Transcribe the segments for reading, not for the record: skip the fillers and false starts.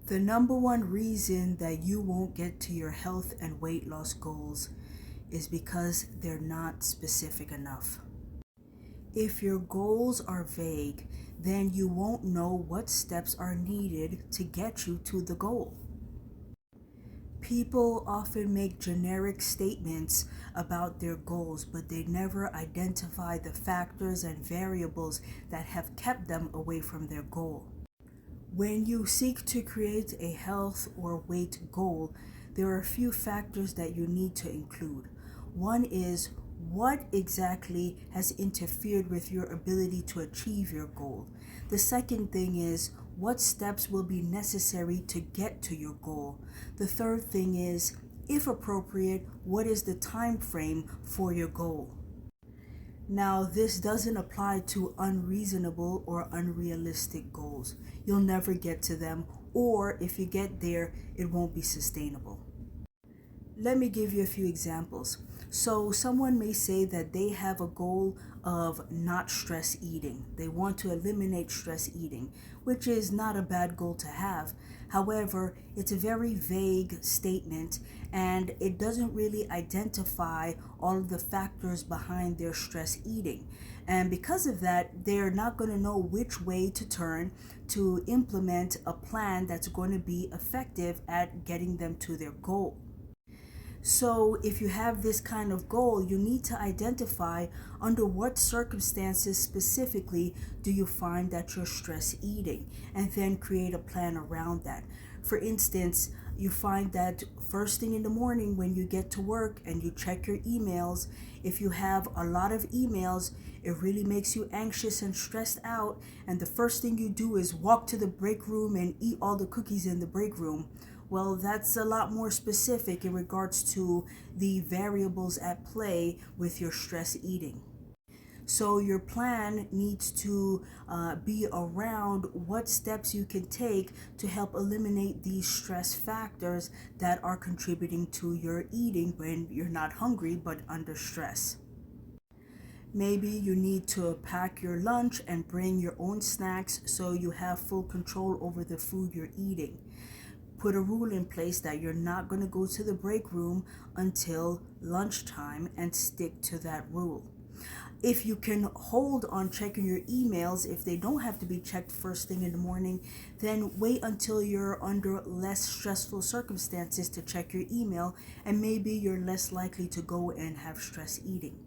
The number one reason that you won't get to your health and weight loss goals is because they're not specific enough. If your goals are vague, then you won't know what steps are needed to get you to the goal. People often make generic statements about their goals, but they never identify the factors and variables that have kept them away from their goal. When you seek to create a health or weight goal, there are a few factors that you need to include. One is what exactly has interfered with your ability to achieve your goal. The second thing is what steps will be necessary to get to your goal. The third thing is, if appropriate, what is the time frame for your goal? Now, this doesn't apply to unreasonable or unrealistic goals. You'll never get to them, or if you get there, it won't be sustainable. Let me give you a few examples. So someone may say that they have a goal of not stress eating. They want to eliminate stress eating, which is not a bad goal to have. However, it's a very vague statement and it doesn't really identify all of the factors behind their stress eating. And because of that, they're not going to know which way to turn to implement a plan that's going to be effective at getting them to their goal. So if you have this kind of goal, you need to identify under what circumstances specifically do you find that you're stress eating, and then create a plan around that. For instance, you find that first thing in the morning when you get to work and you check your emails, if you have a lot of emails, it really makes you anxious and stressed out, and the first thing you do is walk to the break room and eat all the cookies in the break room. Well, that's a lot more specific in regards to the variables at play with your stress eating. So your plan needs to be around what steps you can take to help eliminate these stress factors that are contributing to your eating when you're not hungry but under stress. Maybe you need to pack your lunch and bring your own snacks so you have full control over the food you're eating. Put a rule in place that you're not going to go to the break room until lunchtime and stick to that rule. If you can hold on checking your emails, if they don't have to be checked first thing in the morning, then wait until you're under less stressful circumstances to check your email, and maybe you're less likely to go and have stress eating.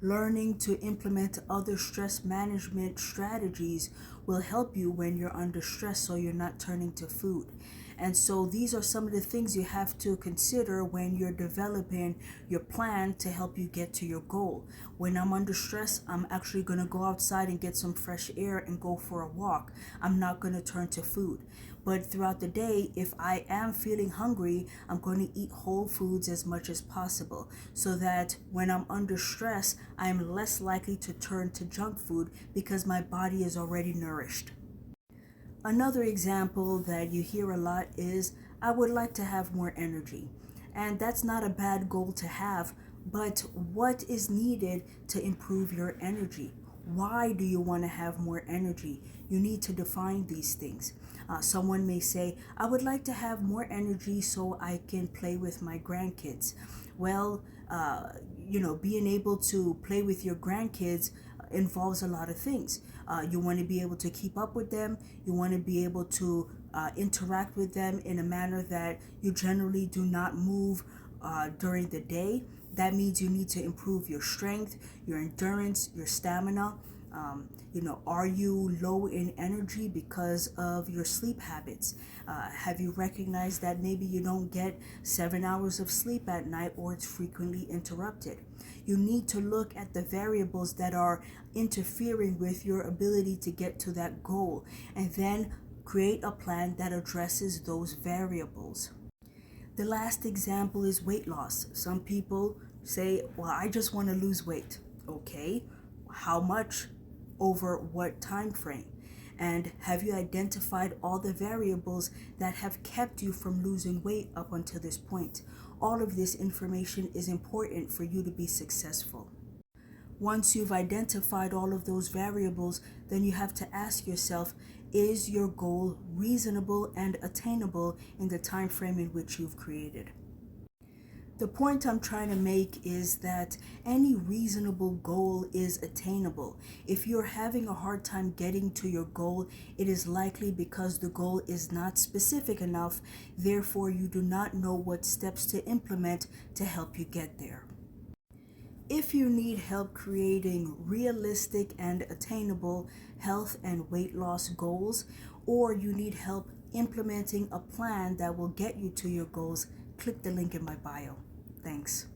Learning to implement other stress management strategies will help you when you're under stress so you're not turning to food. And so these are some of the things you have to consider when you're developing your plan to help you get to your goal. When I'm under stress, I'm actually going to go outside and get some fresh air and go for a walk. I'm not going to turn to food. But throughout the day, if I am feeling hungry, I'm going to eat whole foods as much as possible so that when I'm under stress, I am less likely to turn to junk food because my body is already nourished. Another example that you hear a lot is, I would like to have more energy. And that's not a bad goal to have, but what is needed to improve your energy? Why do you want to have more energy? You need to define these things. Someone may say, I would like to have more energy so I can play with my grandkids. Well, being able to play with your grandkids involves a lot of things. You want to be able to keep up with them. You want to be able to interact with them in a manner that you generally do not move during the day. That means you need to improve your strength, your endurance, your stamina. Are you low in energy because of your sleep habits? Have you recognized that maybe you don't get 7 hours of sleep at night, or it's frequently interrupted? You need to look at the variables that are interfering with your ability to get to that goal, and then create a plan that addresses those variables. The last example is weight loss. Some people say, well, I just want to lose weight. Okay, how much? Over what time frame? And have you identified all the variables that have kept you from losing weight up until this point? All of this information is important for you to be successful. Once you've identified all of those variables, then you have to ask yourself, Is your goal reasonable and attainable in the time frame in which you've created? The point I'm trying to make is that any reasonable goal is attainable. If you're having a hard time getting to your goal, it is likely because the goal is not specific enough. Therefore, you do not know what steps to implement to help you get there. If you need help creating realistic and attainable health and weight loss goals, or you need help implementing a plan that will get you to your goals, click the link in my bio. Thanks.